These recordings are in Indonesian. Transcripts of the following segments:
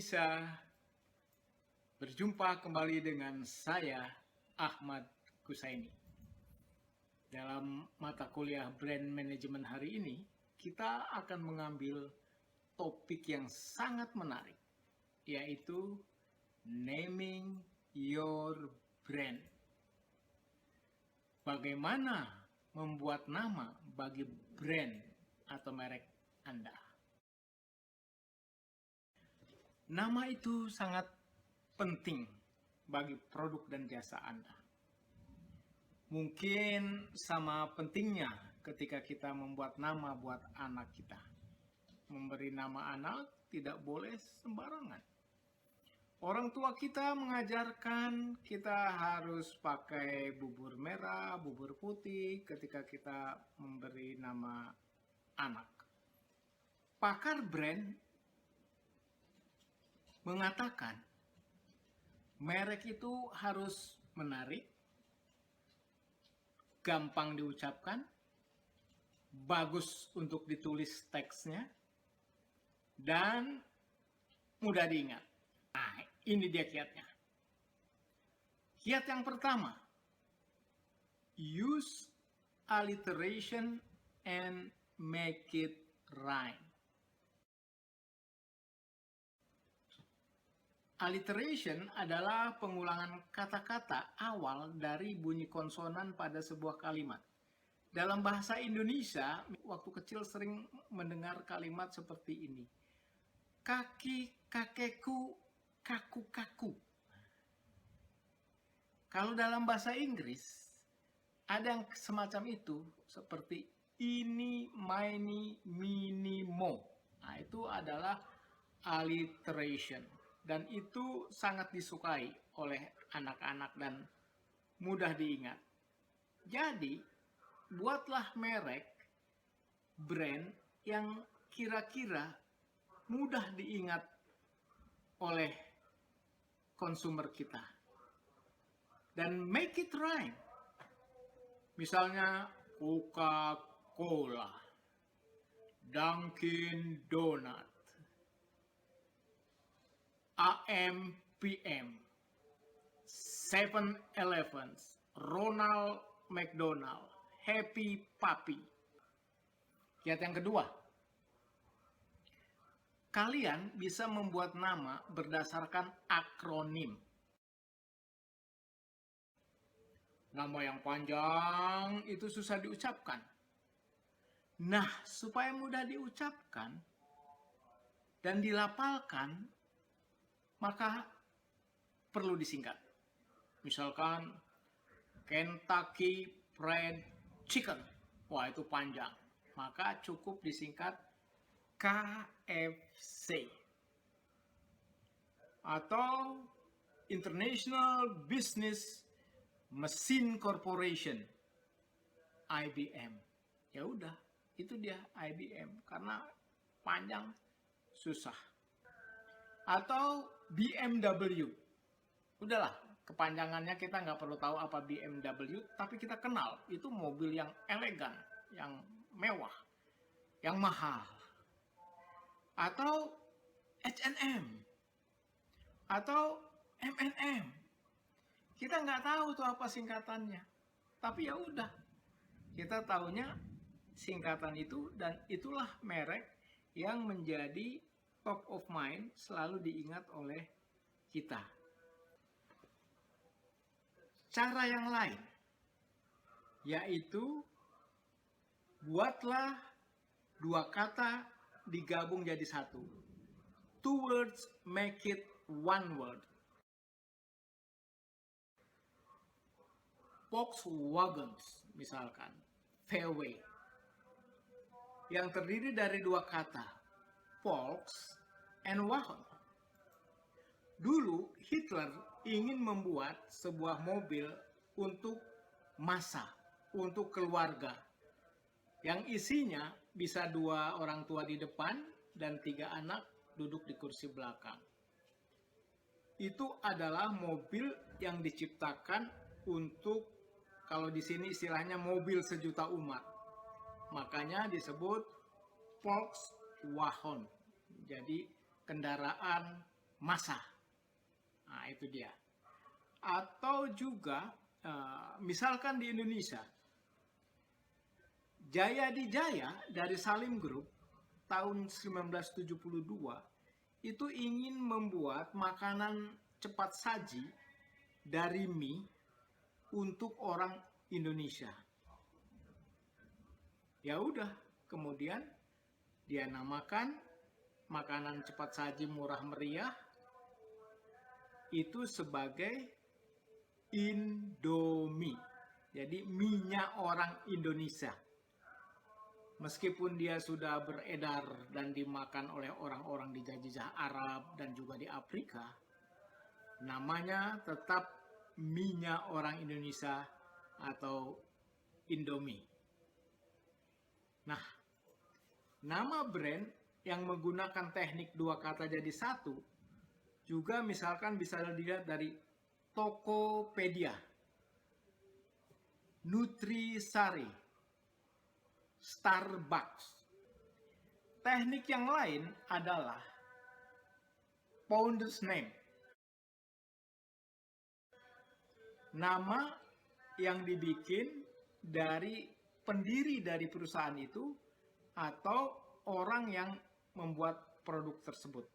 Indonesia. Berjumpa kembali dengan saya, Ahmad Kusaini. Dalam mata kuliah Brand Management hari ini, kita akan mengambil topik yang sangat menarik, yaitu naming your brand. Bagaimana membuat nama bagi brand atau merek Anda? Nama itu sangat penting bagi produk dan jasa Anda. Mungkin sama pentingnya ketika kita membuat nama buat anak kita. Memberi nama anak tidak boleh sembarangan. Orang tua kita mengajarkan kita harus pakai bubur merah, bubur putih ketika kita memberi nama anak. Pakar brand mengatakan merek itu harus menarik, gampang diucapkan, bagus untuk ditulis teksnya, dan mudah diingat. Nah, ini dia kiatnya. Kiat yang pertama, use alliteration and make it rhyme. Alliteration adalah pengulangan kata-kata awal dari bunyi konsonan pada sebuah kalimat. Dalam bahasa Indonesia, waktu kecil sering mendengar kalimat seperti ini. Kaki, kakekku, kaku-kaku. Kalau dalam bahasa Inggris, ada yang semacam itu, seperti ini, mini, mini, mo. Nah, itu adalah alliteration. Dan itu sangat disukai oleh anak-anak dan mudah diingat. Jadi, buatlah merek, brand yang kira-kira mudah diingat oleh konsumer kita. Dan make it rhyme. Misalnya Coca-Cola, Dunkin' Donut, AM, PM, 7-Eleven, Ronald McDonald, Happy Papi. Kiat yang kedua, kalian bisa membuat nama berdasarkan akronim. Nama yang panjang itu susah diucapkan. Nah, supaya mudah diucapkan dan dilapalkan, maka perlu disingkat. Misalkan Kentucky Fried Chicken. Wah, itu panjang. Maka cukup disingkat KFC. Atau International Business Machine Corporation, IBM. Ya udah, itu dia IBM karena panjang susah. Atau BMW. Udahlah, kepanjangannya kita nggak perlu tahu apa BMW, tapi kita kenal itu mobil yang elegan, yang mewah, yang mahal. Atau H&M, atau M&M. Kita nggak tahu tuh apa singkatannya, tapi ya udah, kita tahunya singkatan itu dan itulah merek yang menjadi top of mind, selalu diingat oleh kita. Cara yang lain, yaitu buatlah dua kata digabung jadi satu. Two words make it one word. Volkswagen, misalkan, VW, yang terdiri dari dua kata, Volks and Wagen. Dulu Hitler ingin membuat sebuah mobil untuk massa, untuk keluarga, yang isinya bisa 2 orang tua di depan dan 3 anak duduk di kursi belakang. Itu adalah mobil yang diciptakan untuk, kalau di sini istilahnya mobil sejuta umat. Makanya disebut Volkswagen. Jadi kendaraan massa. Nah, itu dia. Atau juga misalkan di Indonesia, Jaya di Jaya dari Salim Group tahun 1972 itu ingin membuat makanan cepat saji dari mie untuk orang Indonesia. Ya udah, kemudian dia namakan makanan cepat saji murah meriah itu sebagai Indomie. Jadi mie-nya orang Indonesia. Meskipun dia sudah beredar dan dimakan oleh orang-orang di jazirah Arab dan juga di Afrika, namanya tetap mie-nya orang Indonesia atau Indomie. Nah, nama brand yang menggunakan teknik dua kata jadi satu juga misalkan bisa dilihat dari Tokopedia, Nutrisari, Starbucks. Teknik yang lain adalah founder's name. Nama yang dibikin dari pendiri dari perusahaan itu atau orang yang membuat produk tersebut.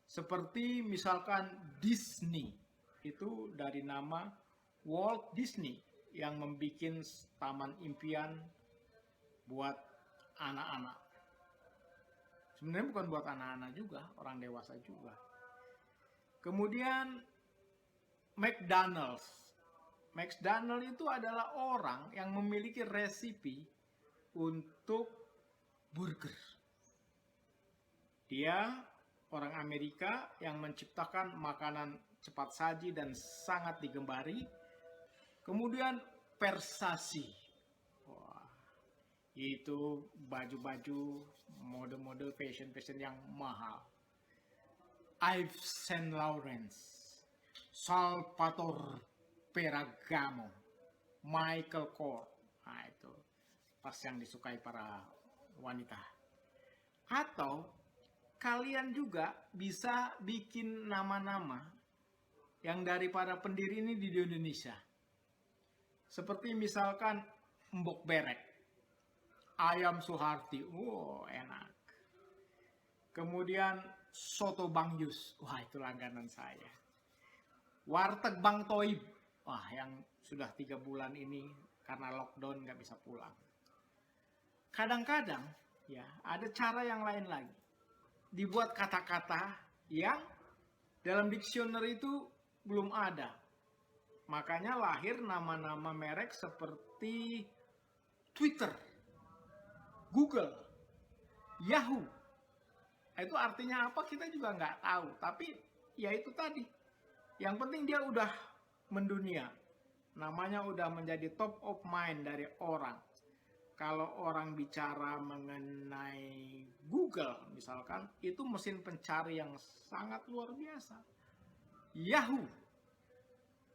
Seperti misalkan Disney, itu dari nama Walt Disney yang membuat taman impian buat anak-anak. Sebenarnya bukan buat anak-anak juga, orang dewasa juga. Kemudian McDonald's. McDonald's itu adalah orang yang memiliki resipi untuk burger. Dia orang Amerika yang menciptakan makanan cepat saji dan sangat digemari. Kemudian Versace. Itu baju-baju mode-mode fashion yang mahal. Yves Saint Laurent, Salvatore Ferragamo, Michael Kors. Nah, itu pas yang disukai para wanita. Atau kalian juga bisa bikin nama-nama yang dari para pendiri ini di Indonesia. Seperti misalkan Mbok Berek, Ayam Suharti, enak. Kemudian Soto Bang Yus, wah itu langganan saya. Warteg Bang Toib, wah yang sudah 3 bulan ini karena lockdown nggak bisa pulang. Kadang-kadang ya ada cara yang lain lagi. Dibuat kata-kata yang dalam dictionary itu belum ada. Makanya lahir nama-nama merek seperti Twitter, Google, Yahoo. Itu artinya apa kita juga nggak tahu. Tapi ya itu tadi. Yang penting dia udah mendunia. Namanya udah menjadi top of mind dari orang. Kalau orang bicara mengenai Google misalkan, itu mesin pencari yang sangat luar biasa. Yahoo,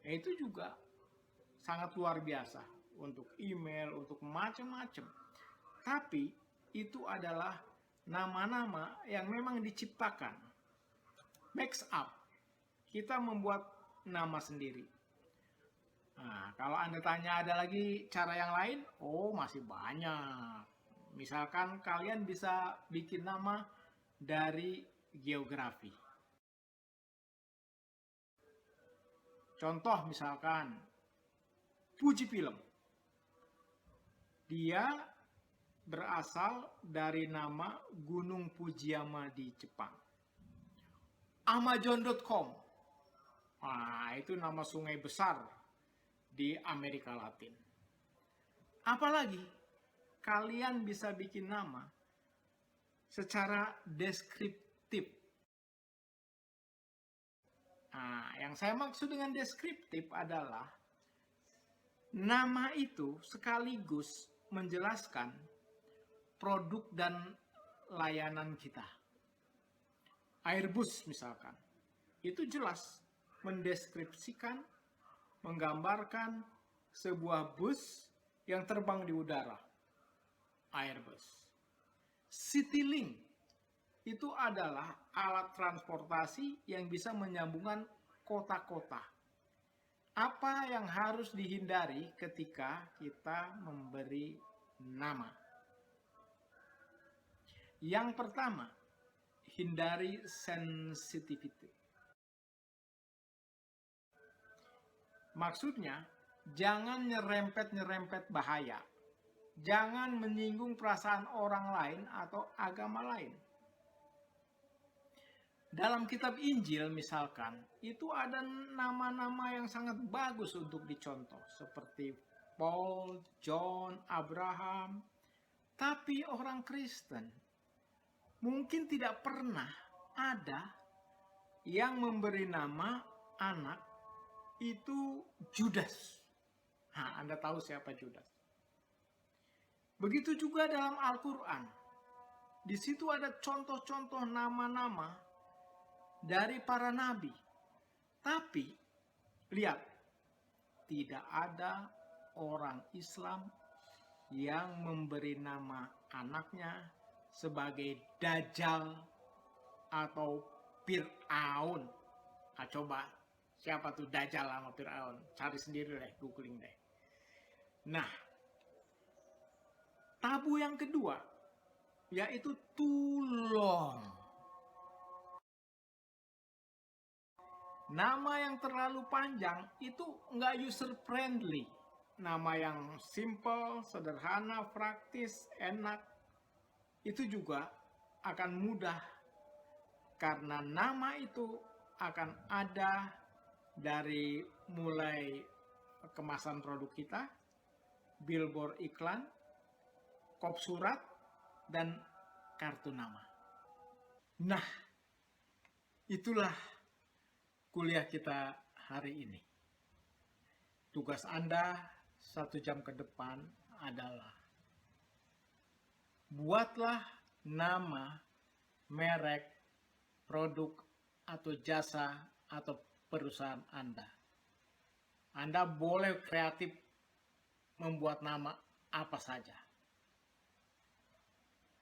itu juga sangat luar biasa. Untuk email, untuk macam-macam. Tapi itu adalah nama-nama yang memang diciptakan. Mix up. Kita membuat nama sendiri. Nah, kalau Anda tanya ada lagi cara yang lain? Oh, masih banyak. Misalkan kalian bisa bikin nama dari geografi. Contoh misalkan Fuji Film. Dia berasal dari nama Gunung Fujiyama di Jepang. Amazon.com. Nah, itu nama sungai besar di Amerika Latin. Apalagi kalian bisa bikin nama secara deskriptif. Nah, yang saya maksud dengan deskriptif adalah nama itu sekaligus menjelaskan produk dan layanan kita. Airbus misalkan, itu jelas mendeskripsikan, menggambarkan sebuah bus yang terbang di udara. Airbus. Citylink, itu adalah alat transportasi yang bisa menyambungkan kota-kota. Apa yang harus dihindari ketika kita memberi nama? Yang pertama, hindari sensitivity. Maksudnya, jangan nyerempet-nyerempet bahaya. Jangan menyinggung perasaan orang lain atau agama lain. Dalam kitab Injil misalkan, itu ada nama-nama yang sangat bagus untuk dicontoh. Seperti Paul, John, Abraham. Tapi orang Kristen mungkin tidak pernah ada yang memberi nama anak itu Judas. Nah, Anda tahu siapa Judas. Begitu juga dalam Al-Quran. Di situ ada contoh-contoh nama-nama dari para nabi. Tapi, lihat, tidak ada orang Islam yang memberi nama anaknya sebagai Dajjal atau Fir'aun. Nah, coba, siapa tuh Dajjal sama Fir'aun? Cari sendiri deh, googling deh. Nah, tabu yang kedua, yaitu tulong. Nama yang terlalu panjang itu nggak user friendly. Nama yang simple, sederhana, praktis, enak, itu juga akan mudah. Karena nama itu akan ada dari mulai kemasan produk kita, billboard iklan, kop surat, dan kartu nama. Nah, itulah kuliah kita hari ini. Tugas Anda 1 jam ke depan adalah buatlah nama, merek, produk, atau jasa, atau perusahaan Anda. Anda boleh kreatif membuat nama apa saja.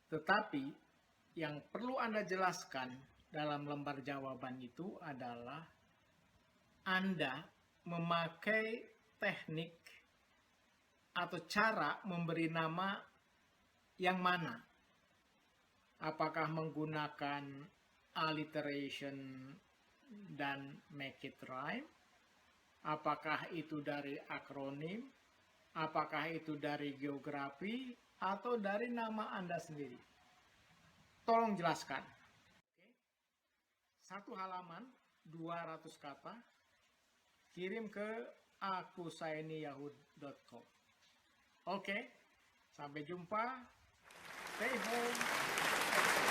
Tetapi yang perlu Anda jelaskan dalam lembar jawaban itu adalah Anda memakai teknik atau cara memberi nama yang mana? Apakah menggunakan alliteration dan make it rhyme? Apakah itu dari akronim? Apakah itu dari geografi? Atau dari nama Anda sendiri? Tolong jelaskan. Satu halaman, 200 kata, kirim ke akusainiyahud.com. Oke, sampai jumpa. Stay home.